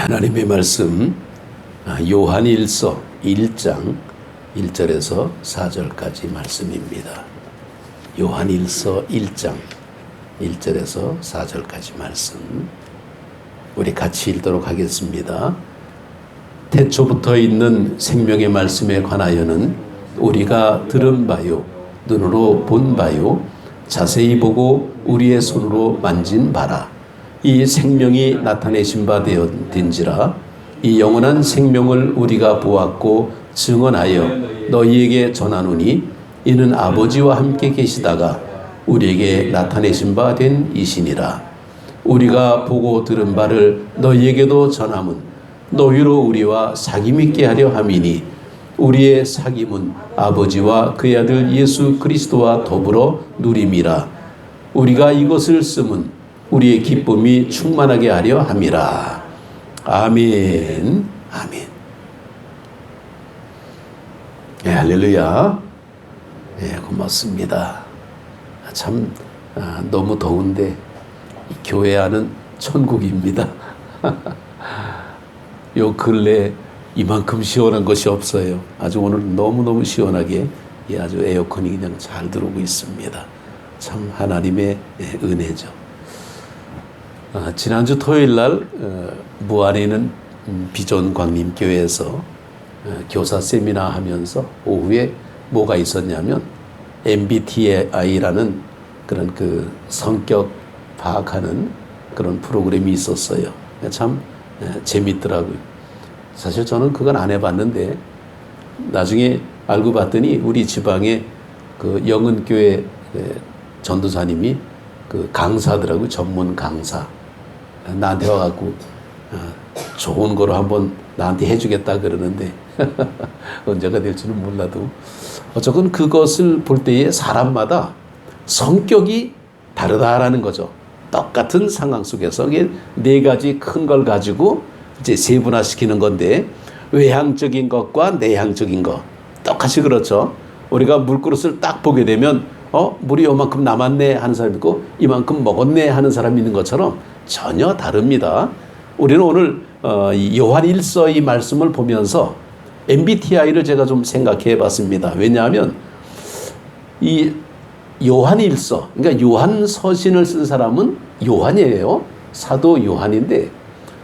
하나님의 말씀 요한일서 1장 1절에서 4절까지 말씀입니다. 요한일서 1장 1절에서 4절까지 말씀 우리 같이 읽도록 하겠습니다. 태초부터 있는 생명의 말씀에 관하여는 우리가 들은 바요 눈으로 본 바요 자세히 보고 우리의 손으로 만진 바라. 이 생명이 나타내신 바 되었든지라. 이 영원한 생명을 우리가 보았고 증언하여 너희에게 전하노니 이는 아버지와 함께 계시다가 우리에게 나타내신 바 된 이시니라. 우리가 보고 들은 바를 너희에게도 전함은 너희로 우리와 사귐 있게 하려 함이니 우리의 사귐은 아버지와 그의 아들 예수 그리스도와 더불어 누림이라. 우리가 이것을 쓰면 우리의 기쁨이 충만하게 하려 함이라. 아멘. 아멘. 네, 할렐루야. 네, 고맙습니다. 참 너무 더운데 교회 안은 천국입니다. 요 근래 이만큼 시원한 것이 없어요. 아주 오늘 너무너무 시원하게 아주 에어컨이 그냥 잘 들어오고 있습니다. 참 하나님의 은혜죠. 지난주 토요일 날 무안에 있는 비전 광림교회에서 교사 세미나 하면서 오후에 뭐가 있었냐면 MBTI라는 그런 그 성격 파악하는 그런 프로그램이 있었어요. 참 재밌더라고요. 사실 저는 그건 안 해봤는데 나중에 알고 봤더니 우리 지방에 그 영은교회 전도사님이 그 강사더라고요. 전문 강사. 나한테 와갖고 좋은 거로 한번 나한테 해주겠다 그러는데 언제가 될지는 몰라도 어쨌건 그것을 볼 때에 사람마다 성격이 다르다라는 거죠. 똑같은 상황 속에서 이게 네 가지 큰 걸 가지고 이제 세분화시키는 건데 외향적인 것과 내향적인 것 똑같이 그렇죠. 우리가 물그릇을 딱 보게 되면 물이 요만큼 남았네 하는 사람이 있고 이만큼 먹었네 하는 사람이 있는 것처럼 전혀 다릅니다. 우리는 오늘 요한일서 이 말씀을 보면서 MBTI를 제가 좀 생각해 봤습니다. 왜냐하면 이 요한일서, 그러니까 요한서신을 쓴 사람은 요한이에요. 사도 요한인데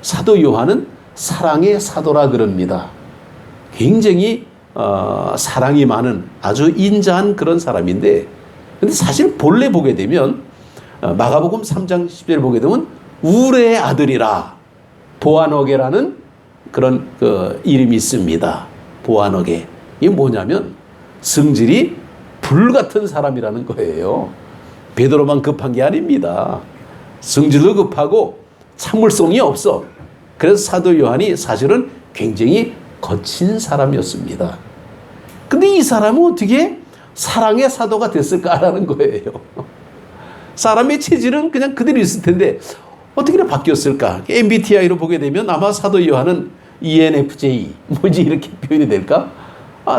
사도 요한은 사랑의 사도라 그럽니다. 굉장히 사랑이 많은 아주 인자한 그런 사람인데 근데 사실 본래 보게 되면 마가복음 3장 10절 보게 되면 우레의 아들이라 보아너게라는 그런 그 이름이 있습니다. 보아너게. 이게 뭐냐면 성질이 불같은 사람이라는 거예요. 베드로만 급한 게 아닙니다. 성질도 급하고 참을성이 없어. 그래서 사도 요한이 사실은 굉장히 거친 사람이었습니다. 근데 이 사람은 어떻게 사랑의 사도가 됐을까라는 거예요. 사람의 체질은 그냥 그대로 있을 텐데 어떻게 바뀌었을까? MBTI로 보게 되면 아마 사도 요한은 ENFJ 뭐지 이렇게 표현이 될까?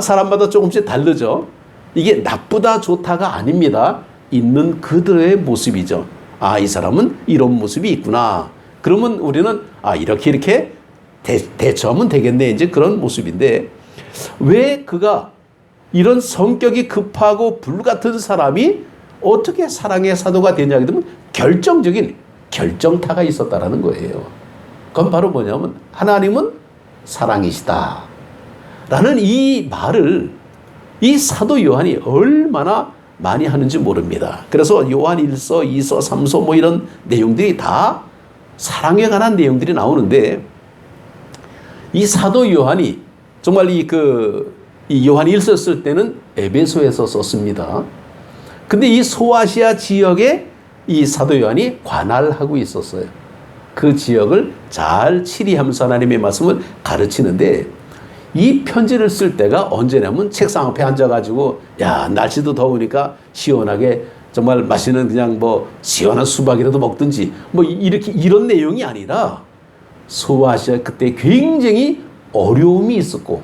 사람마다 조금씩 다르죠. 이게 나쁘다 좋다가 아닙니다. 있는 그들의 모습이죠. 이 사람은 이런 모습이 있구나. 그러면 우리는 이렇게 대처하면 되겠네 이제 그런 모습인데 왜 그가 이런 성격이 급하고 불같은 사람이 어떻게 사랑의 사도가 되냐 하면 결정적인 결정타가 있었다라는 거예요. 그건 바로 뭐냐면 하나님은 사랑이시다 라는 이 말을 이 사도 요한이 얼마나 많이 하는지 모릅니다. 그래서 요한 1서, 2서, 3서 뭐 이런 내용들이 다 사랑에 관한 내용들이 나오는데 이 사도 요한이 정말 이 요한 1서 쓸 때는 에베소에서 썼습니다. 근데 이 소아시아 지역에 이 사도 요한이 관할하고 있었어요. 그 지역을 잘 치리하면서 하나님의 말씀을 가르치는데 이 편지를 쓸 때가 언제냐면 책상 앞에 앉아가지고 날씨도 더우니까 시원하게 정말 맛있는 그냥 뭐 시원한 수박이라도 먹든지 뭐 이렇게 이런 내용이 아니라 소아시아 그때 굉장히 어려움이 있었고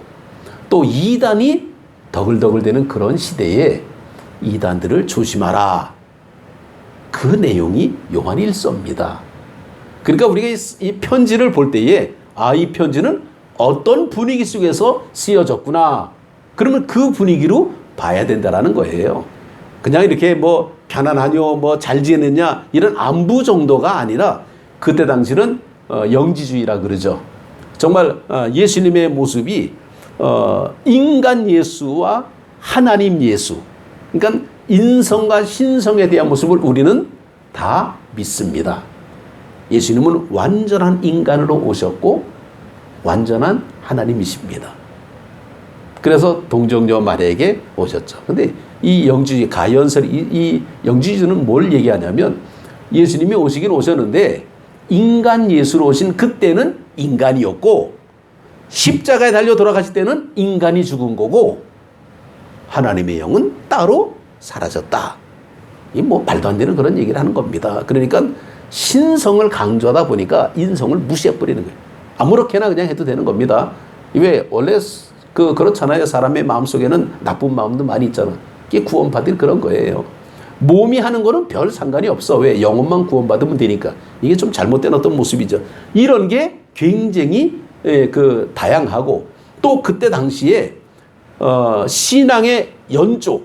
또 이단이 더글더글대는 그런 시대에 이단들을 조심하라. 그 내용이 요한일서입니다. 그러니까 우리가 이 편지를 볼 때에 아, 이 편지는 어떤 분위기 속에서 쓰여졌구나. 그러면 그 분위기로 봐야 된다라는 거예요. 그냥 이렇게 뭐 편안하뇨, 뭐 잘 지내냐 이런 안부 정도가 아니라 그때 당시는 영지주의라 그러죠. 정말 예수님의 모습이 인간 예수와 하나님 예수, 그러니까 인성과 신성에 대한 모습을 우리는 다 믿습니다. 예수님은 완전한 인간으로 오셨고 완전한 하나님이십니다. 그래서 동정녀 마리아에게 오셨죠. 근데 이 영지주의 가연설, 이 영지주의는 뭘 얘기하냐면 예수님이 오시긴 오셨는데 인간 예수로 오신 그때는 인간이었고 십자가에 달려 돌아가실 때는 인간이 죽은 거고 하나님의 영은 따로 사라졌다. 이 뭐 말도 안 되는 그런 얘기를 하는 겁니다. 그러니까 신성을 강조하다 보니까 인성을 무시해버리는 거예요. 아무렇게나 그냥 해도 되는 겁니다. 왜 원래 그렇잖아요. 사람의 마음속에는 나쁜 마음도 많이 있잖아. 이게 구원받을 그런 거예요. 몸이 하는 거는 별 상관이 없어. 왜? 영혼만 구원받으면 되니까. 이게 좀 잘못된 어떤 모습이죠. 이런 게 굉장히 다양하고 또 그때 당시에 신앙의 연조,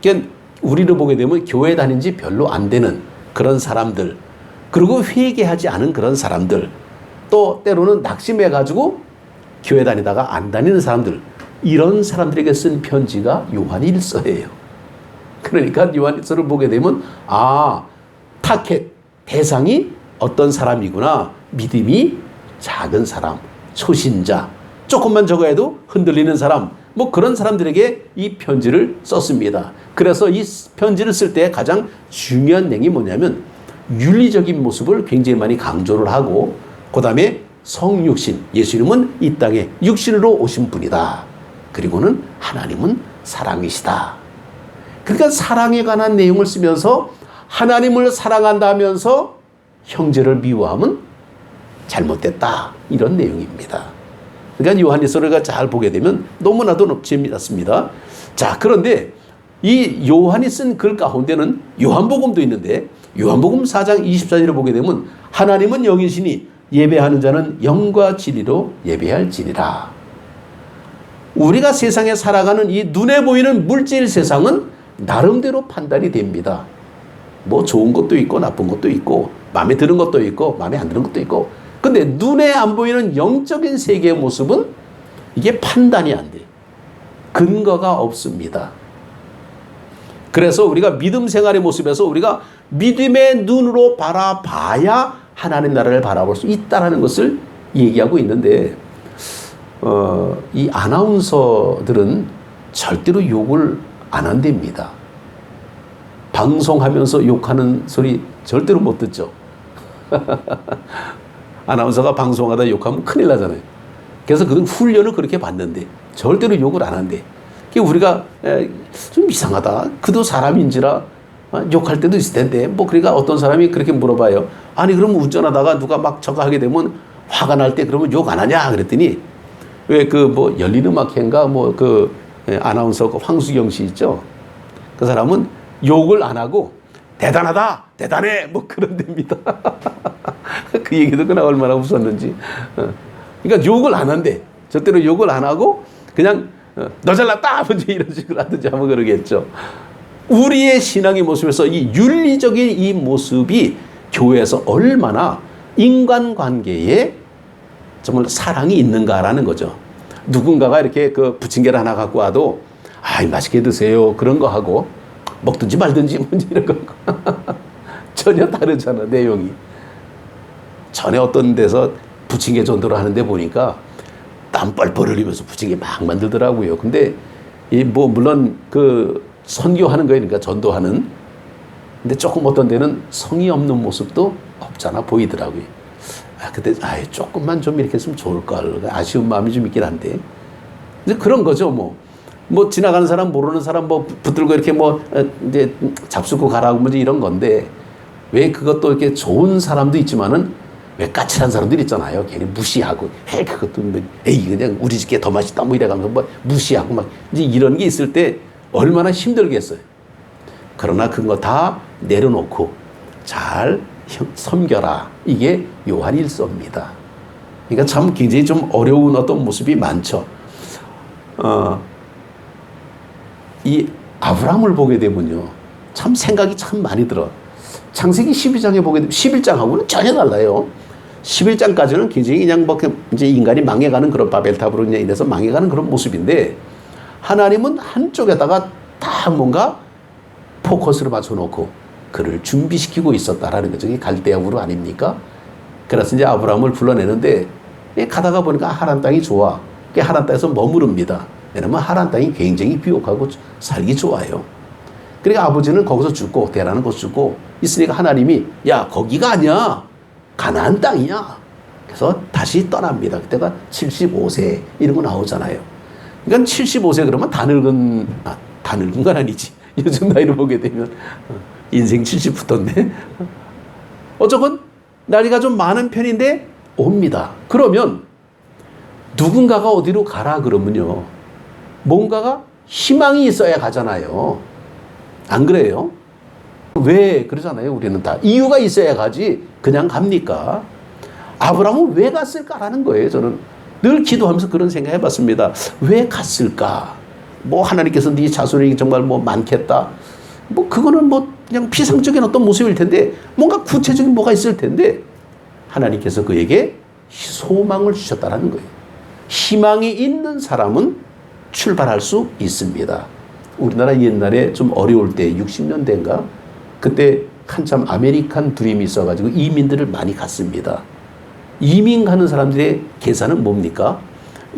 그러니까 우리를 보게 되면 교회 다닌 지 별로 안 되는 그런 사람들, 그리고 회개하지 않은 그런 사람들, 또 때로는 낙심해가지고 교회 다니다가 안 다니는 사람들, 이런 사람들에게 쓴 편지가 요한일서예요. 그러니까 요한일서를 보게 되면 타겟, 대상이 어떤 사람이구나. 믿음이 작은 사람, 초신자, 조금만 저거 해도 흔들리는 사람, 뭐 그런 사람들에게 이 편지를 썼습니다. 그래서 이 편지를 쓸 때 가장 중요한 내용이 뭐냐면 윤리적인 모습을 굉장히 많이 강조를 하고, 그 다음에 성육신, 예수님은 이 땅에 육신으로 오신 분이다. 그리고는 하나님은 사랑이시다. 그러니까 사랑에 관한 내용을 쓰면서 하나님을 사랑한다면서 형제를 미워하면 잘못됐다. 이런 내용입니다. 그러니까 요한일서를 잘 보게 되면 너무나도 재미났습니다. 자, 그런데 이 요한이 쓴 글 가운데는 요한복음도 있는데 요한복음 4장 24절을 보게 되면 하나님은 영이시니 예배하는 자는 영과 진리로 예배할지니라. 우리가 세상에 살아가는 이 눈에 보이는 물질 세상은 나름대로 판단이 됩니다. 뭐 좋은 것도 있고 나쁜 것도 있고 마음에 드는 것도 있고 마음에 안 드는 것도 있고, 근데 눈에 안 보이는 영적인 세계의 모습은 이게 판단이 안 돼. 근거가 없습니다. 그래서 우리가 믿음 생활의 모습에서 우리가 믿음의 눈으로 바라봐야 하나님 나라를 바라볼 수 있다는 것을 얘기하고 있는데, 이 아나운서들은 절대로 욕을 안 한답니다. 방송하면서 욕하는 소리 절대로 못 듣죠. 아나운서가 방송하다 욕하면 큰일 나잖아요. 그래서 그 훈련을 그렇게 받는데 절대로 욕을 안 한대. 우리가 좀 이상하다. 그도 사람인지라 욕할 때도 있을 텐데, 뭐 그러니까 어떤 사람이 그렇게 물어봐요. 아니 그럼 운전하다가 누가 막 저거 하게 되면 화가 날 때 그러면 욕 안 하냐 그랬더니, 왜 뭐 열린음악회인가 아나운서 황수경 씨 있죠. 그 사람은 욕을 안 하고 대단하다, 대단해, 뭐 그런 데입니다. 그 얘기 듣고 나 얼마나 웃었는지. 그러니까 욕을 안 한대. 절대로 욕을 안 하고 그냥 너 잘났다 먼저 이런 식으로 하든지 하면 그러겠죠. 우리의 신앙의 모습에서 이 윤리적인 이 모습이 교회에서 얼마나 인간관계에 정말 사랑이 있는가라는 거죠. 누군가가 이렇게 부침개를 하나 갖고 와도 맛있게 드세요 그런 거 하고 먹든지 말든지 뭔지 이런 거 전혀 다르잖아, 내용이. 전에 어떤 데서 부침개 전도를 하는데 보니까 땀 뻘뻘 흘리면서 부침개 막 만들더라고요. 근데 물론 선교하는 거예요. 그러니까 전도하는. 근데 조금 어떤 데는 성의 없는 모습도 없잖아 보이더라고요. 그때 조금만 좀 이렇게 했으면 좋을걸. 아쉬운 마음이 좀 있긴 한데. 이제 그런 거죠, 뭐 지나가는 사람 모르는 사람 붙들고 이렇게 이제 잡수고 가라고 뭐 이런 건데, 왜 그것도 이렇게 좋은 사람도 있지만은 왜 까칠한 사람들 있잖아요. 괜히 무시하고, 그것도 그냥 우리 집게 더 맛있다 뭐 이래가면서 무시하고 막 이제 이런 게 있을 때 얼마나 힘들겠어요. 그러나 그거 다 내려놓고 잘 섬겨라. 이게 요한일서입니다. 그러니까 참 굉장히 좀 어려운 어떤 모습이 많죠. 이 아브라함을 보게 되면요, 참 생각이 참 많이 들어. 창세기 12장에 보게 되면 11장하고는 전혀 달라요. 11장까지는 굉장히 그냥 뭐 이제 인간이 망해가는 그런 바벨탑으로 인해서 망해가는 그런 모습인데, 하나님은 한쪽에다가 다 뭔가 포커스를 맞춰놓고 그를 준비시키고 있었다라는 거죠. 이게 갈대아 우르 아닙니까? 그래서 이제 아브라함을 불러내는데, 가다가 보니까 하란 땅이 좋아. 하란 땅에서 머무릅니다. 왜냐면 하란 땅이 굉장히 비옥하고 살기 좋아요. 그러니까 아버지는 거기서 죽고 데라는 곳 죽고 있으니까 하나님이 야, 거기가 아니야, 가나안 땅이야. 그래서 다시 떠납니다. 그때가 75세 이런 거 나오잖아요. 그러니까 75세 그러면 다 늙은 건 아니지. 요즘 나이를 보게 되면 인생 70부터인데 어쨌건 나이가 좀 많은 편인데 옵니다. 그러면 누군가가 어디로 가라 그러면요, 뭔가가 희망이 있어야 가잖아요. 안 그래요? 왜 그러잖아요. 우리는 다 이유가 있어야 가지 그냥 갑니까? 아브라함은 왜 갔을까라는 거예요. 저는 늘 기도하면서 그런 생각 해봤습니다. 왜 갔을까? 뭐 하나님께서 네 자손이 정말 뭐 많겠다, 뭐 그거는 뭐 그냥 피상적인 어떤 모습일 텐데, 뭔가 구체적인 뭐가 있을 텐데 하나님께서 그에게 소망을 주셨다라는 거예요. 희망이 있는 사람은 출발할 수 있습니다. 우리나라 옛날에 좀 어려울 때 60년대인가 그때 한참 아메리칸 드림이 있어가지고 이민들을 많이 갔습니다. 이민 가는 사람들의 계산은 뭡니까?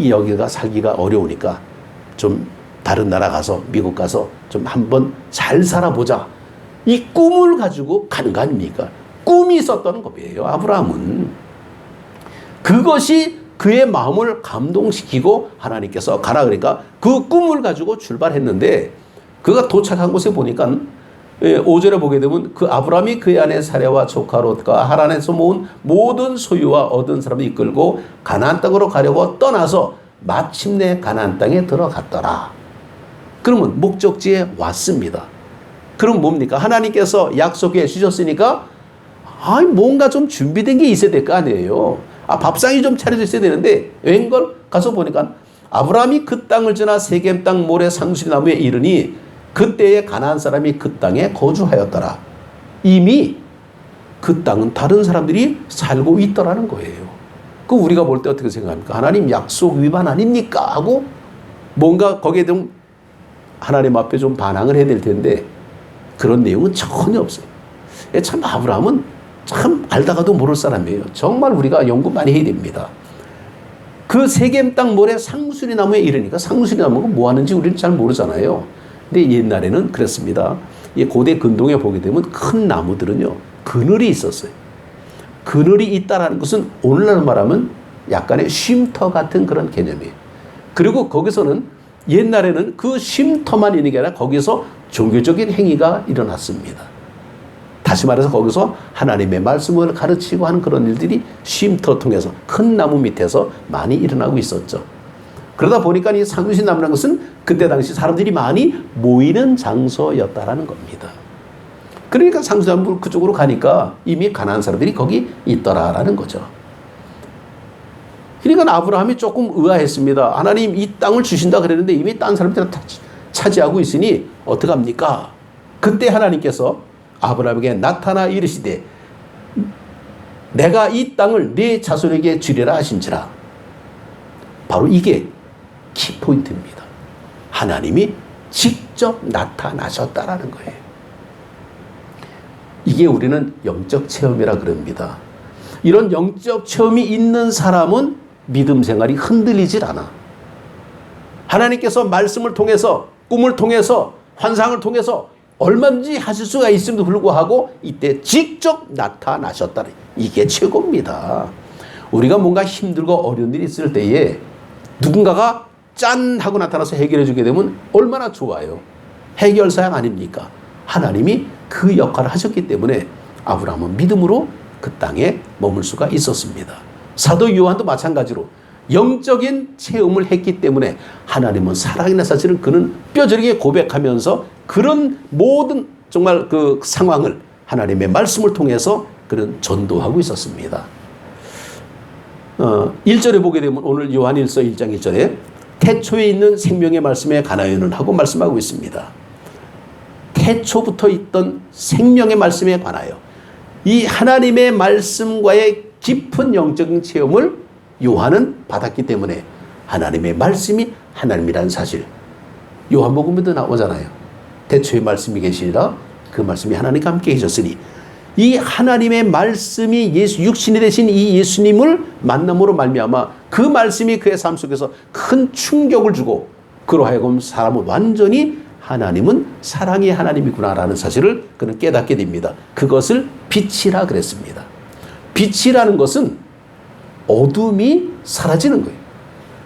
여기가 살기가 어려우니까 좀 다른 나라 가서, 미국 가서 좀 한번 잘 살아보자, 이 꿈을 가지고 가는 거 아닙니까? 꿈이 있었다는 거예요. 아브라함은 그것이 그의 마음을 감동시키고 하나님께서 가라 그러니까 그 꿈을 가지고 출발했는데, 그가 도착한 곳에 보니까 5절에 보게 되면 그 아브라함이 그의 아내 사레와 조카 롯과 하란에서 모은 모든 소유와 얻은 사람을 이끌고 가나안 땅으로 가려고 떠나서 마침내 가나안 땅에 들어갔더라. 그러면 목적지에 왔습니다. 그럼 뭡니까? 하나님께서 약속해 주셨으니까 뭔가 좀 준비된 게 있어야 될 거 아니에요. 밥상이 좀 차려져 있어야 되는데 웬걸 가서 보니까 아브라함이 그 땅을 지나 세겜 땅 모래 상수리 나무에 이르니 그때에 가나안 사람이 그 땅에 거주하였더라. 이미 그 땅은 다른 사람들이 살고 있더라는 거예요. 그 우리가 볼 때 어떻게 생각합니까? 하나님 약속 위반 아닙니까? 하고 뭔가 거기에 좀 하나님 앞에 좀 반항을 해야 될 텐데 그런 내용은 전혀 없어요. 참 아브라함은 참 알다가도 모를 사람이에요. 정말 우리가 연구 많이 해야 됩니다. 그 세겜 땅 모래 상수리 나무에 이르니까, 상수리 나무가 뭐 하는지 우리는 잘 모르잖아요. 근데 옛날에는 그랬습니다. 고대 근동에 보게 되면 큰 나무들은요, 그늘이 있었어요. 그늘이 있다라는 것은 오늘날 말하면 약간의 쉼터 같은 그런 개념이에요. 그리고 거기서는 옛날에는 그 쉼터만 있는 게 아니라 거기서 종교적인 행위가 일어났습니다. 다시 말해서 거기서 하나님의 말씀을 가르치고 하는 그런 일들이 쉼터 통해서 큰 나무 밑에서 많이 일어나고 있었죠. 그러다 보니까 이 상수리 나무라는 것은 그때 당시 사람들이 많이 모이는 장소였다라는 겁니다. 그러니까 상수리 나무 그쪽으로 가니까 이미 가나안 사람들이 거기 있더라라는 거죠. 그러니까 아브라함이 조금 의아했습니다. 하나님 이 땅을 주신다 그랬는데 이미 딴 사람들이 차지하고 있으니 어떡합니까? 그때 하나님께서 아브라함에게 나타나 이르시되 내가 이 땅을 네 자손에게 주리라 하신지라. 바로 이게 키포인트입니다. 하나님이 직접 나타나셨다라는 거예요. 이게 우리는 영적 체험이라 그럽니다. 이런 영적 체험이 있는 사람은 믿음 생활이 흔들리질 않아. 하나님께서 말씀을 통해서, 꿈을 통해서, 환상을 통해서 얼마든지 하실 수가 있음에도 불구하고 이때 직접 나타나셨다. 이게 최고입니다. 우리가 뭔가 힘들고 어려운 일이 있을 때에 누군가가 짠 하고 나타나서 해결해 주게 되면 얼마나 좋아요. 해결사양 아닙니까? 하나님이 그 역할을 하셨기 때문에 아브라함은 믿음으로 그 땅에 머물 수가 있었습니다. 사도 요한도 마찬가지로 영적인 체험을 했기 때문에 하나님은 사랑이나 사실은 그는 뼈저리게 고백하면서 그런 모든 정말 그 상황을 하나님의 말씀을 통해서 그는 전도하고 있었습니다. 1절에 보게 되면 오늘 요한일서 1장 1절에 태초에 있는 생명의 말씀에 관하여는 하고 말씀하고 있습니다. 태초부터 있던 생명의 말씀에 관하여 이 하나님의 말씀과의 깊은 영적인 체험을 요한은 받았기 때문에 하나님의 말씀이 하나님이라는 사실, 요한복음에도 나오잖아요. 태초에 말씀이 계시니라 그 말씀이 하나님과 함께 계셨으니, 이 하나님의 말씀이 육신이 되신 이 예수님을 만남으로 말미암아 그 말씀이 그의 삶 속에서 큰 충격을 주고 그로 하여금 사람은 완전히 하나님은 사랑의 하나님이구나라는 사실을 그는 깨닫게 됩니다. 그것을 빛이라 그랬습니다. 빛이라는 것은 어둠이 사라지는 거예요.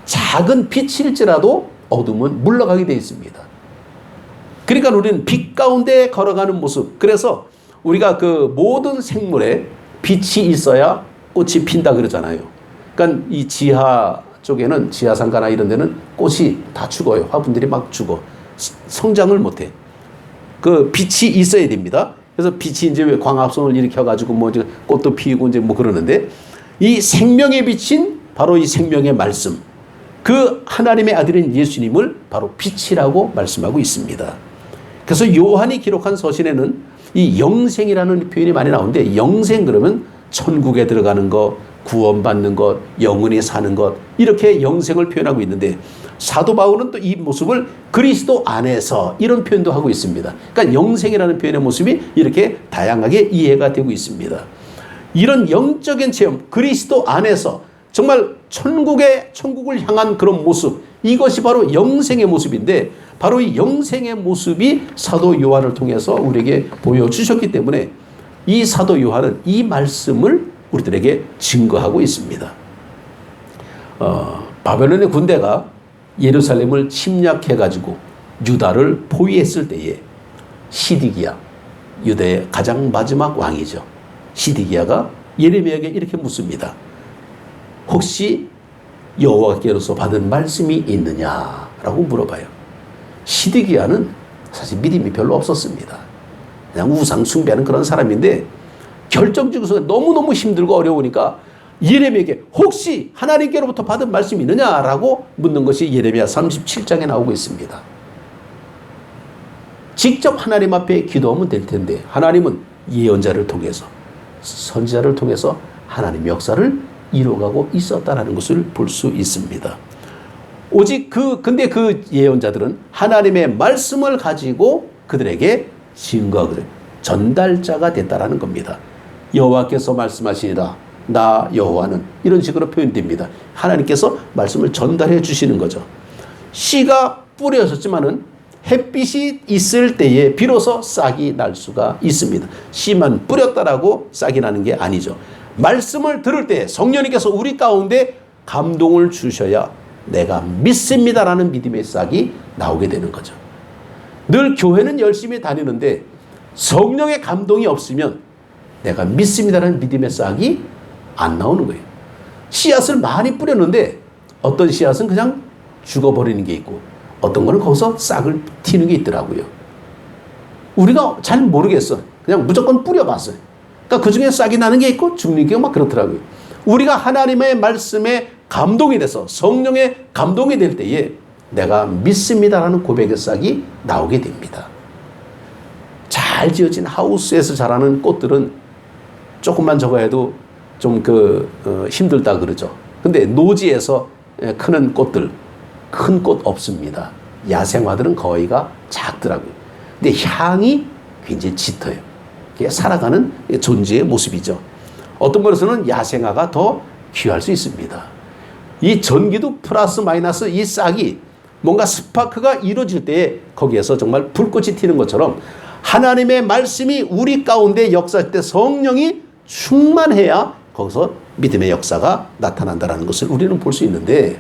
작은 빛일지라도 어둠은 물러가게 되어 있습니다. 그러니까 우리는 빛 가운데 걸어가는 모습, 그래서 우리가 그 모든 생물에 빛이 있어야 꽃이 핀다 그러잖아요. 그러니까 이 지하 쪽에는, 지하상가나 이런 데는 꽃이 다 죽어요. 화분들이 막 죽어. 성장을 못해. 그 빛이 있어야 됩니다. 그래서 빛이 이제 광합성을 일으켜가지고 뭐 이제 꽃도 피우고 이제 뭐 그러는데, 이 생명의 빛인 바로 이 생명의 말씀, 그 하나님의 아들인 예수님을 바로 빛이라고 말씀하고 있습니다. 그래서 요한이 기록한 서신에는 이 영생이라는 표현이 많이 나오는데, 영생 그러면 천국에 들어가는 것, 구원받는 것, 영원히 사는 것, 이렇게 영생을 표현하고 있는데, 사도 바울은 또 이 모습을 그리스도 안에서 이런 표현도 하고 있습니다. 그러니까 영생이라는 표현의 모습이 이렇게 다양하게 이해가 되고 있습니다. 이런 영적인 체험, 그리스도 안에서 정말 천국을 향한 그런 모습, 이것이 바로 영생의 모습인데, 바로 이 영생의 모습이 사도 요한을 통해서 우리에게 보여주셨기 때문에 이 사도 요한은 이 말씀을 우리들에게 증거하고 있습니다. 바벨론의 군대가 예루살렘을 침략해가지고 유다를 포위했을 때에 시디기야, 유다의 가장 마지막 왕이죠. 시디기야가 예레미야에게 이렇게 묻습니다. 혹시 여호와께로서 받은 말씀이 있느냐라고 물어봐요. 시드기야는 사실 믿음이 별로 없었습니다. 그냥 우상 숭배하는 그런 사람인데, 결정적으로 너무너무 힘들고 어려우니까 예레미야에게 혹시 하나님께로부터 받은 말씀이 있느냐라고 묻는 것이 예레미야 37장에 나오고 있습니다. 직접 하나님 앞에 기도하면 될 텐데, 하나님은 예언자를 통해서, 선지자를 통해서 하나님의 역사를 이뤄가고 있었다는 것을 볼 수 있습니다. 오직 근데 그 예언자들은 하나님의 말씀을 가지고 그들에게 증거하거든, 전달자가 됐다라는 겁니다. 여호와께서 말씀하시니라 나 여호와는, 이런 식으로 표현됩니다. 하나님께서 말씀을 전달해 주시는 거죠. 씨가 뿌려졌지만은 햇빛이 있을 때에 비로소 싹이 날 수가 있습니다. 씨만 뿌렸다라고 싹이 나는 게 아니죠. 말씀을 들을 때 성령님께서 우리 가운데 감동을 주셔야 내가 믿습니다라는 믿음의 싹이 나오게 되는 거죠. 늘 교회는 열심히 다니는데 성령의 감동이 없으면 내가 믿습니다라는 믿음의 싹이 안 나오는 거예요. 씨앗을 많이 뿌렸는데 어떤 씨앗은 그냥 죽어버리는 게 있고, 어떤 거는 거기서 싹을 튀는 게 있더라고요. 우리가 잘 모르겠어. 그냥 무조건 뿌려봤어요. 그러니까 그 중에 싹이 나는 게 있고 죽는 게 막 그렇더라고요. 우리가 하나님의 말씀에 감동이 돼서 성령의 감동이 될 때에 내가 믿습니다라는 고백의 싹이 나오게 됩니다. 잘 지어진 하우스에서 자라는 꽃들은 조금만 저거 해도 좀 힘들다 그러죠. 근데 노지에서 크는 꽃들, 큰 꽃 없습니다. 야생화들은 거의가 작더라고요. 근데 향이 굉장히 짙어요. 그게 살아가는 존재의 모습이죠. 어떤 것에서는 야생화가 더 귀할 수 있습니다. 이 전기도 플러스 마이너스 이 싹이 뭔가 스파크가 이루어질 때에 거기에서 정말 불꽃이 튀는 것처럼 하나님의 말씀이 우리 가운데 역사할 때 성령이 충만해야 거기서 믿음의 역사가 나타난다는 것을 우리는 볼 수 있는데,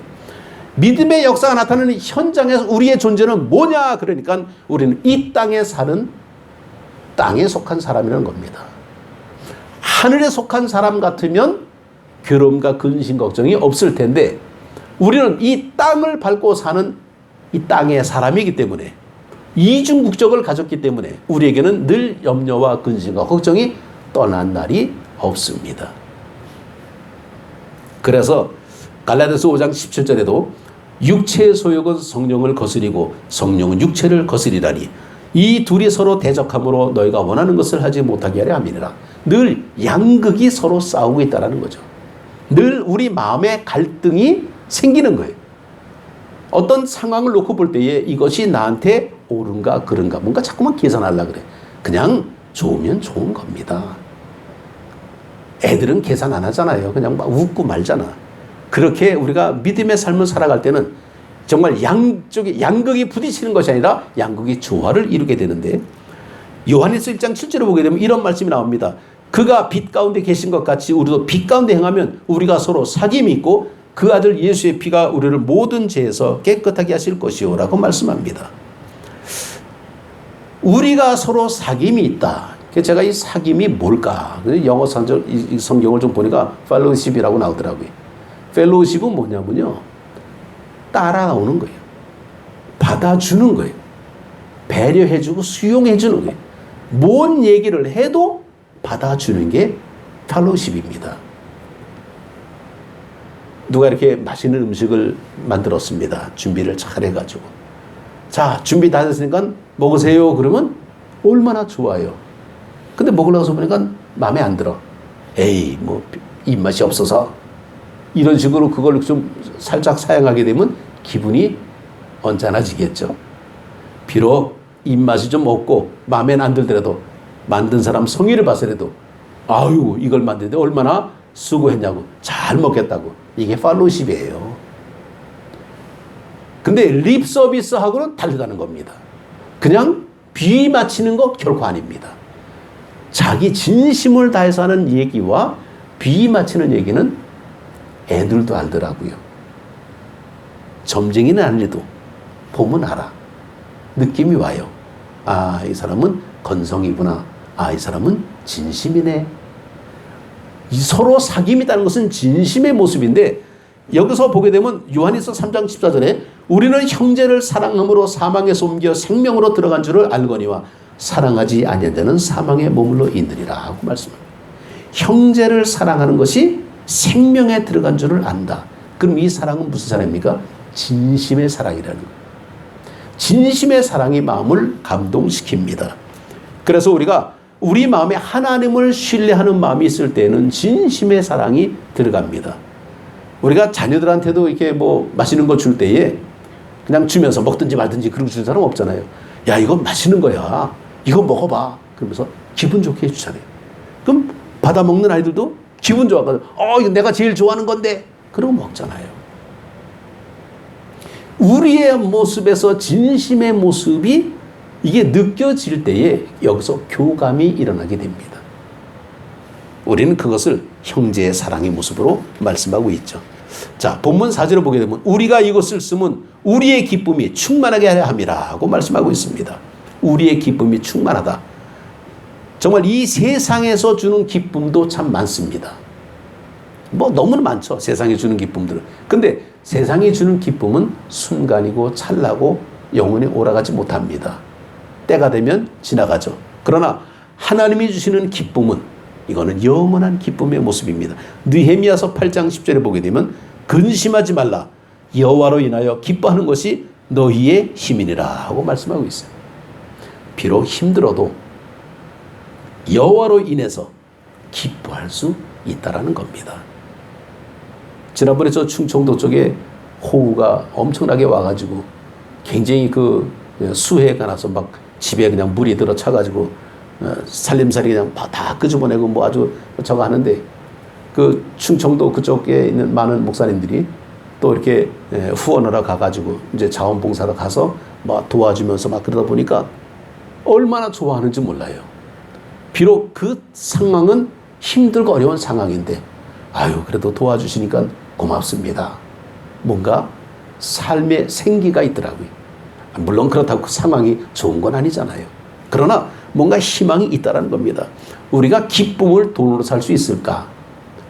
믿음의 역사가 나타나는 현장에서 우리의 존재는 뭐냐? 그러니까 우리는 이 땅에 사는, 땅에 속한 사람이라는 겁니다. 하늘에 속한 사람 같으면 괴로움과 근심 걱정이 없을 텐데, 우리는 이 땅을 밟고 사는 이 땅의 사람이기 때문에, 이중 국적을 가졌기 때문에 우리에게는 늘 염려와 근심과 걱정이 떠난 날이 없습니다. 그래서 갈라디아서 5장 17절에도 육체의 소욕은 성령을 거스리고 성령은 육체를 거스리라니 이 둘이 서로 대적함으로 너희가 원하는 것을 하지 못하게 하려 함이니라. 늘 양극이 서로 싸우고 있다는 거죠. 늘 우리 마음에 갈등이 생기는 거예요. 어떤 상황을 놓고 볼 때에 이것이 나한테 옳은가 그른가 뭔가 자꾸만 계산하려고 그래. 그냥 좋으면 좋은 겁니다. 애들은 계산 안 하잖아요. 그냥 막 웃고 말잖아. 그렇게 우리가 믿음의 삶을 살아갈 때는 정말 양극이 부딪히는 것이 아니라 양극이 조화를 이루게 되는데, 요한일서 1장 7절을 보게 되면 이런 말씀이 나옵니다. 그가 빛 가운데 계신 것 같이 우리도 빛 가운데 행하면 우리가 서로 사귐이 있고 그 아들 예수의 피가 우리를 모든 죄에서 깨끗하게 하실 것이요 라고 말씀합니다. 우리가 서로 사귐이 있다. 제가 이 사귐이 뭘까? 영어 성경을 좀 보니까 fellowship이라고 나오더라고요. fellowship은 뭐냐면요, 따라오는 거예요. 받아주는 거예요. 배려해주고 수용해주는 거예요. 뭔 얘기를 해도 받아주는 게 fellowship입니다. 누가 이렇게 맛있는 음식을 만들었습니다. 준비를 잘 해가지고. 자, 준비 다 됐으니까 먹으세요. 그러면 얼마나 좋아요. 근데 먹으려고 보니까 마음에 안 들어. 에이, 뭐 입맛이 없어서. 이런 식으로 그걸 좀 살짝 사용하게 되면 기분이 언짢아지겠죠. 비록 입맛이 좀 없고 마음에 안 들더라도 만든 사람 성의를 봐서라도 아유, 이걸 만드는데 얼마나 수고했냐고, 잘 먹겠다고. 이게 팔로우십이에요. 근데 립 서비스하고는 다르다는 겁니다. 그냥 비 맞히는 거 결코 아닙니다. 자기 진심을 다해서 하는 얘기와 비 맞히는 얘기는 애들도 알더라고요. 점쟁이는 아니래도 보면 알아. 느낌이 와요. 아, 이 사람은 건성이구나. 아, 이 사람은 진심이네. 서로 사귐이 있다는 것은 진심의 모습인데, 여기서 보게 되면 요한일서 3장 14절에 우리는 형제를 사랑함으로 사망에서 옮겨 생명으로 들어간 줄을 알거니와 사랑하지 아니한 자는 사망에 머물러 있느니라 하고 말씀합니다. 형제를 사랑하는 것이 생명에 들어간 줄을 안다. 그럼 이 사랑은 무슨 사랑입니까? 진심의 사랑이라는 거예요. 진심의 사랑이 마음을 감동시킵니다. 그래서 우리가 우리 마음에 하나님을 신뢰하는 마음이 있을 때는 진심의 사랑이 들어갑니다. 우리가 자녀들한테도 이렇게 뭐 맛있는 거 줄 때에 그냥 주면서 먹든지 말든지 그러고 주는 사람 없잖아요. 야, 이거 맛있는 거야. 이거 먹어봐. 그러면서 기분 좋게 해주잖아요. 그럼 받아 먹는 아이들도 기분 좋아가지고 이거 내가 제일 좋아하는 건데 그러고 먹잖아요. 우리의 모습에서 진심의 모습이 이게 느껴질 때에 여기서 교감이 일어나게 됩니다. 우리는 그것을 형제의 사랑의 모습으로 말씀하고 있죠. 자, 본문 4절을 보게 되면 우리가 이것을 쓰면 우리의 기쁨이 충만하게 하려 함이라 하고 말씀하고 있습니다. 우리의 기쁨이 충만하다. 정말 이 세상에서 주는 기쁨도 참 많습니다. 뭐 너무 많죠, 세상에 주는 기쁨들은. 근데 세상이 주는 기쁨은 순간이고 찰나고 영원히 오라가지 못합니다. 때가 되면 지나가죠. 그러나 하나님이 주시는 기쁨은 이거는 영원한 기쁨의 모습입니다. 느헤미야서 8장 10절에 보게 되면 근심하지 말라. 여호와로 인하여 기뻐하는 것이 너희의 힘이니라 하고 말씀하고 있어요. 비록 힘들어도 여호와로 인해서 기뻐할 수 있다라는 겁니다. 지난번에 저 충청도 쪽에 호우가 엄청나게 와가지고 굉장히 그 수해가 나서 막 집에 그냥 물이 들어 차가지고 살림살이 그냥 다 끄집어내고 뭐 아주 저거 하는데, 그 충청도 그쪽에 있는 많은 목사님들이 또 이렇게 후원하러 가가지고 이제 자원봉사로 가서 막 도와주면서 막 그러다 보니까 얼마나 좋아하는지 몰라요. 비록 그 상황은 힘들고 어려운 상황인데 아유, 그래도 도와주시니까 고맙습니다. 뭔가 삶의 생기가 있더라고요. 물론 그렇다고 그 상황이 좋은 건 아니잖아요. 그러나 뭔가 희망이 있다는 겁니다. 우리가 기쁨을 돈으로 살 수 있을까?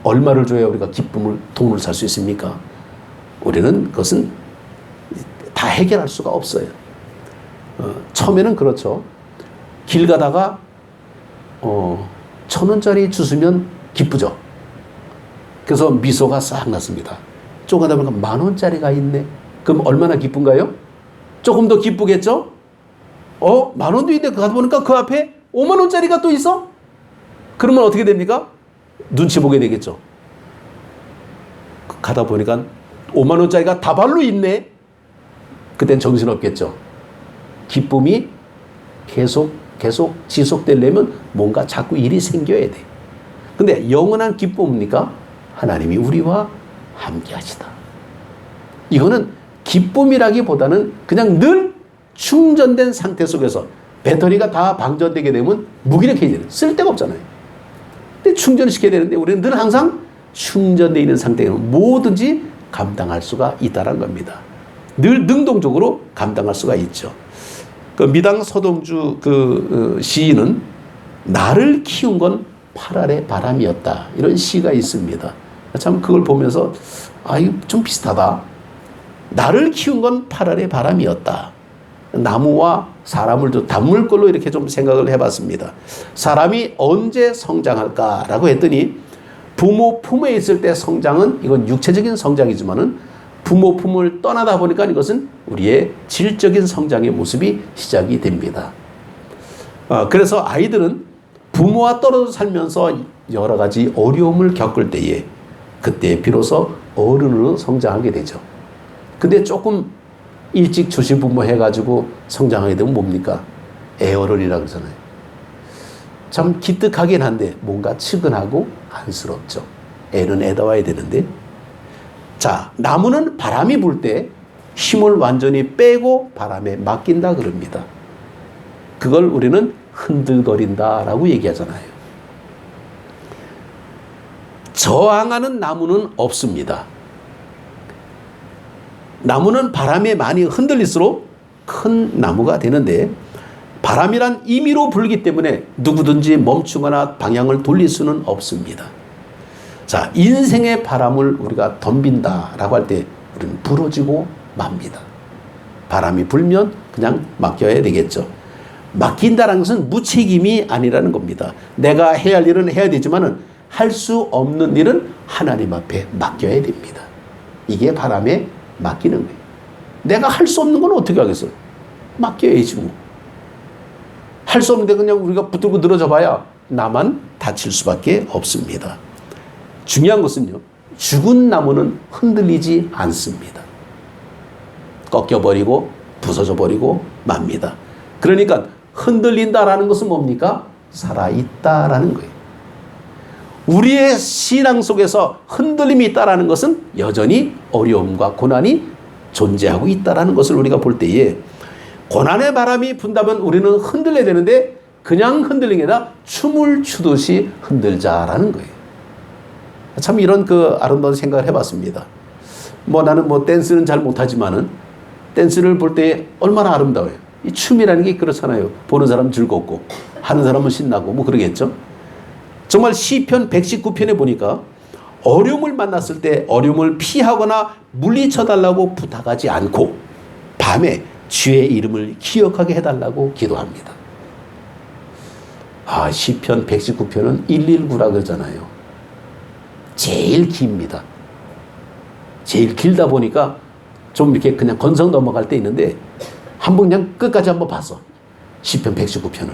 얼마를 줘야 우리가 기쁨을 돈으로 살 수 있습니까? 우리는 그것은 다 해결할 수가 없어요. 처음에는 그렇죠. 길 가다가 1,000원짜리 주스면 기쁘죠. 그래서 미소가 싹 났습니다. 쪼가다 보니까 10,000원짜리가 있네. 그럼 얼마나 기쁜가요? 조금 더 기쁘겠죠? 10,000원도 있는데 가다 보니까 그 앞에 50,000원짜리가 또 있어? 그러면 어떻게 됩니까? 눈치 보게 되겠죠. 가다 보니까 50,000원짜리가 다발로 있네. 그땐 정신없겠죠. 기쁨이 계속 지속되려면 뭔가 자꾸 일이 생겨야 돼. 근데 영원한 기쁨입니까? 하나님이 우리와 함께 하시다. 이거는 기쁨이라기보다는 그냥 늘 충전된 상태 속에서 배터리가 다 방전되게 되면 무기력해져요. 쓸데가 없잖아요. 근데 충전시켜야 되는데 우리는 늘 항상 충전되어 있는 상태에서 뭐든지 감당할 수가 있다는 겁니다. 늘 능동적으로 감당할 수가 있죠. 그 미당 서동주 시인은 나를 키운 건 8알의 바람이었다. 이런 시가 있습니다. 참 그걸 보면서 이거 좀 비슷하다. 나를 키운 건 8알의 바람이었다. 나무와 사람을 좀 닮을 걸로 이렇게 좀 생각을 해봤습니다. 사람이 언제 성장할까라고 했더니 부모 품에 있을 때 성장은 이건 육체적인 성장이지만은 부모 품을 떠나다 보니까 이것은 우리의 질적인 성장의 모습이 시작이 됩니다. 그래서 아이들은 부모와 떨어져 살면서 여러 가지 어려움을 겪을 때에 그때 비로소 어른으로 성장하게 되죠. 근데 조금 일찍 조시부모 해가지고 성장하게 되면 뭡니까? 애어른이라 그러잖아요. 참 기특하긴 한데 뭔가 측은하고 안쓰럽죠. 애는 애다 와야 되는데. 자, 나무는 바람이 불 때 힘을 완전히 빼고 바람에 맡긴다 그럽니다. 그걸 우리는 흔들거린다라고 얘기하잖아요. 저항하는 나무는 없습니다. 나무는 바람에 많이 흔들릴수록 큰 나무가 되는데 바람이란 임의로 불기 때문에 누구든지 멈추거나 방향을 돌릴 수는 없습니다. 자, 인생의 바람을 우리가 덤빈다라고 할 때 우리는 부러지고 맙니다. 바람이 불면 그냥 맡겨야 되겠죠. 맡긴다는 것은 무책임이 아니라는 겁니다. 내가 해야 할 일은 해야 되지만은 할 수 없는 일은 하나님 앞에 맡겨야 됩니다. 이게 바람에 맡기는 거예요. 내가 할 수 없는 건 어떻게 하겠어요? 맡겨야지 뭐. 할 수 없는데 그냥 우리가 붙들고 늘어져 봐야 나만 다칠 수밖에 없습니다. 중요한 것은요, 죽은 나무는 흔들리지 않습니다. 꺾여버리고 부서져버리고 맙니다. 그러니까 흔들린다라는 것은 뭡니까? 살아있다라는 거예요. 우리의 신앙 속에서 흔들림이 있다라는 것은 여전히 어려움과 고난이 존재하고 있다라는 것을 우리가 볼 때에 고난의 바람이 분다면 우리는 흔들려야 되는데 그냥 흔들리는 게 아니라 춤을 추듯이 흔들자라는 거예요. 참 이런 아름다운 생각을 해봤습니다. 나는 댄스는 잘 못하지만은 댄스를 볼 때 얼마나 아름다워요. 이 춤이라는 게 그렇잖아요. 보는 사람 즐겁고 하는 사람은 신나고 그러겠죠. 정말 시편 119편에 보니까 어려움을 만났을 때 어려움을 피하거나 물리쳐달라고 부탁하지 않고 밤에 주의 이름을 기억하게 해달라고 기도합니다. 시편 119편은 119라 그러잖아요. 제일 깁니다. 제일 길다 보니까 좀 이렇게 그냥 건성 넘어갈 때 있는데 한번 그냥 끝까지 한번 봤어. 시편 119편을.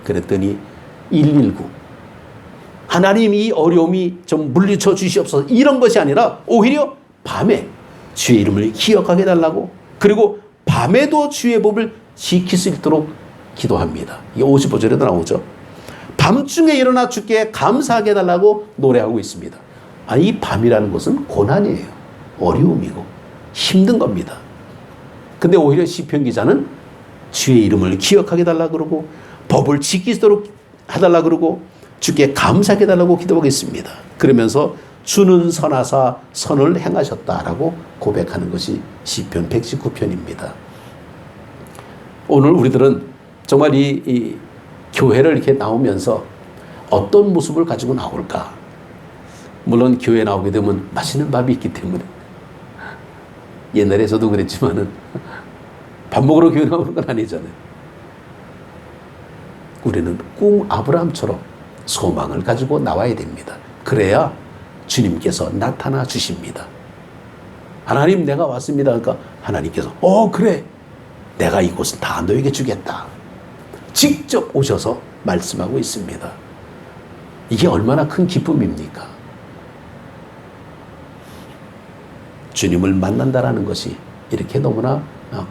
그랬더니 119. 하나님 이 어려움이 좀 물리쳐 주시옵소서 이런 것이 아니라 오히려 밤에 주의 이름을 기억하게 해달라고 그리고 밤에도 주의 법을 지킬 수 있도록 기도합니다. 이게 55절에도 나오죠. 밤중에 일어나 주께 감사하게 해달라고 노래하고 있습니다. 이 밤이라는 것은 고난이에요. 어려움이고 힘든 겁니다. 근데 오히려 시편 기자는 주의 이름을 기억하게 해달라고 그러고 법을 지키도록 해달라고 그러고 주께 감사하게 해달라고 기도하겠습니다. 그러면서 주는 선하사 선을 행하셨다라고 고백하는 것이 시편 119편입니다. 오늘 우리들은 정말 이 교회를 이렇게 나오면서 어떤 모습을 가지고 나올까? 물론 교회 나오게 되면 맛있는 밥이 있기 때문에 옛날에 저도 그랬지만은 밥 먹으러 교회 나오는 건 아니잖아요. 우리는 꼭 아브라함처럼 소망을 가지고 나와야 됩니다. 그래야 주님께서 나타나 주십니다. 하나님 내가 왔습니다. 그러니까 하나님께서 그래 내가 이곳은 다 너에게 주겠다. 직접 오셔서 말씀하고 있습니다. 이게 얼마나 큰 기쁨입니까? 주님을 만난다라는 것이 이렇게 너무나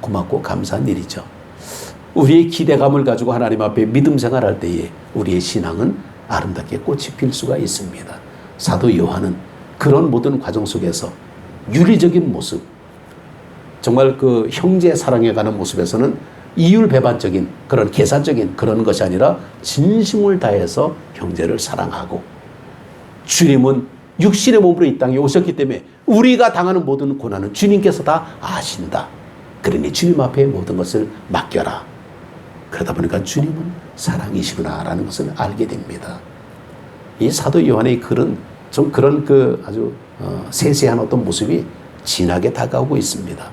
고맙고 감사한 일이죠. 우리의 기대감을 가지고 하나님 앞에 믿음 생활할 때에 우리의 신앙은 아름답게 꽃이 필 수가 있습니다. 사도 요한은 그런 모든 과정 속에서 윤리적인 모습, 정말 그 형제 사랑에 가는 모습에서는 이율배반적인 그런 계산적인 그런 것이 아니라 진심을 다해서 형제를 사랑하고, 주님은 육신의 몸으로 이 땅에 오셨기 때문에 우리가 당하는 모든 고난은 주님께서 다 아신다. 그러니 주님 앞에 모든 것을 맡겨라. 그러다 보니까 주님은 사랑이시구나라는 것을 알게 됩니다. 이 사도 요한의 글은 좀 그런 그 아주 세세한 어떤 모습이 진하게 다가오고 있습니다.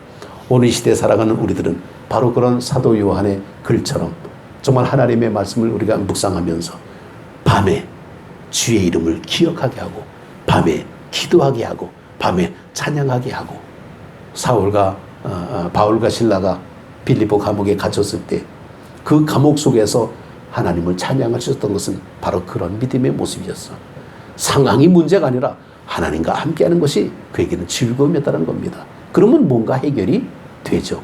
오늘 시대에 살아가는 우리들은 바로 그런 사도 요한의 글처럼 정말 하나님의 말씀을 우리가 묵상하면서 밤에 주의 이름을 기억하게 하고, 밤에 기도하게 하고, 밤에 찬양하게 하고, 바울과 실라가 빌립보 감옥에 갇혔을 때 그 감옥 속에서 하나님을 찬양하셨던 것은 바로 그런 믿음의 모습이었어. 상황이 문제가 아니라 하나님과 함께하는 것이 그에게는 즐거움이었다는 겁니다. 그러면 뭔가 해결이 되죠.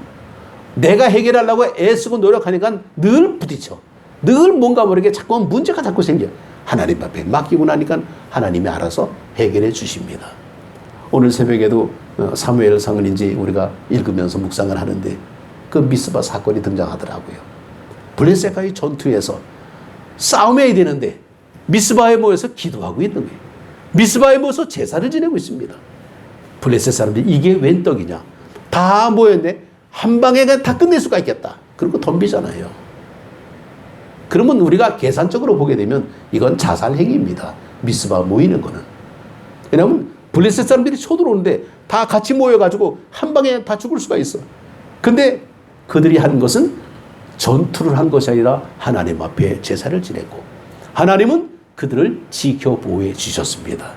내가 해결하려고 애쓰고 노력하니까 늘 부딪혀. 늘 뭔가 모르게 자꾸 문제가 자꾸 생겨. 하나님 앞에 맡기고 나니까 하나님이 알아서 해결해 주십니다. 오늘 새벽에도 사무엘상은인지 우리가 읽으면서 묵상을 하는데 그 미스바 사건이 등장하더라고요. 블레셋과의 전투에서 싸움해야 되는데 미스바에 모여서 기도하고 있는 거예요. 미스바에 모여서 제사를 지내고 있습니다. 블레셋 사람들이 이게 웬 떡이냐. 다 모였네. 한 방에 다 끝낼 수가 있겠다. 그리고 덤비잖아요. 그러면 우리가 계산적으로 보게 되면 이건 자살 행위입니다. 미스바 모이는 거는. 왜냐하면 블레셋 사람들이 쳐들어오는데 다 같이 모여가지고 한 방에 다 죽을 수가 있어. 근데 그들이 한 것은 전투를 한 것이 아니라 하나님 앞에 제사를 지냈고, 하나님은 그들을 지켜 보호해 주셨습니다.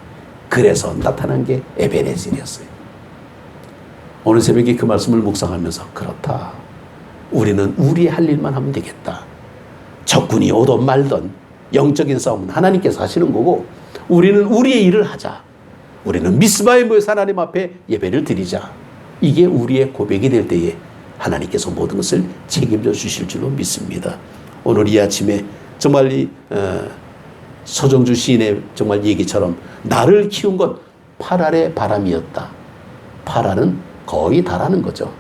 그래서 나타난 게 에베네셀이었어요. 오늘 새벽에 그 말씀을 묵상하면서 그렇다. 우리는 우리의 할 일만 하면 되겠다. 적군이 오든 말든 영적인 싸움은 하나님께서 하시는 거고, 우리는 우리의 일을 하자. 우리는 미스바에 모여서 하나님 앞에 예배를 드리자. 이게 우리의 고백이 될 때에 하나님께서 모든 것을 책임져 주실 줄로 믿습니다. 오늘 이 아침에 정말 이 서정주 시인의 정말 얘기처럼 나를 키운 건 8알의 바람이었다. 8알은 거의 다라는 거죠.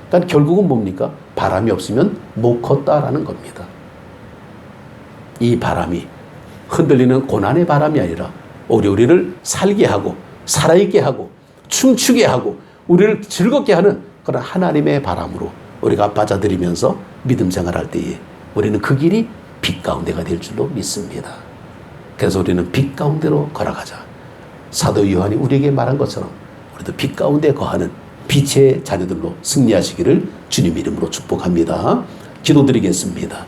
그러니까 결국은 뭡니까? 바람이 없으면 못 컸다라는 겁니다. 이 바람이 흔들리는 고난의 바람이 아니라 오히려 우리를 살게 하고 살아있게 하고 춤추게 하고 우리를 즐겁게 하는 그런 하나님의 바람으로 우리가 받아들이면서 믿음 생활할 때에 우리는 그 길이 빛 가운데가 될 줄로 믿습니다. 그래서 우리는 빛 가운데로 걸어가자. 사도 요한이 우리에게 말한 것처럼 우리도 빛 가운데 거하는 빛의 자녀들로 승리하시기를 주님 이름으로 축복합니다. 기도드리겠습니다.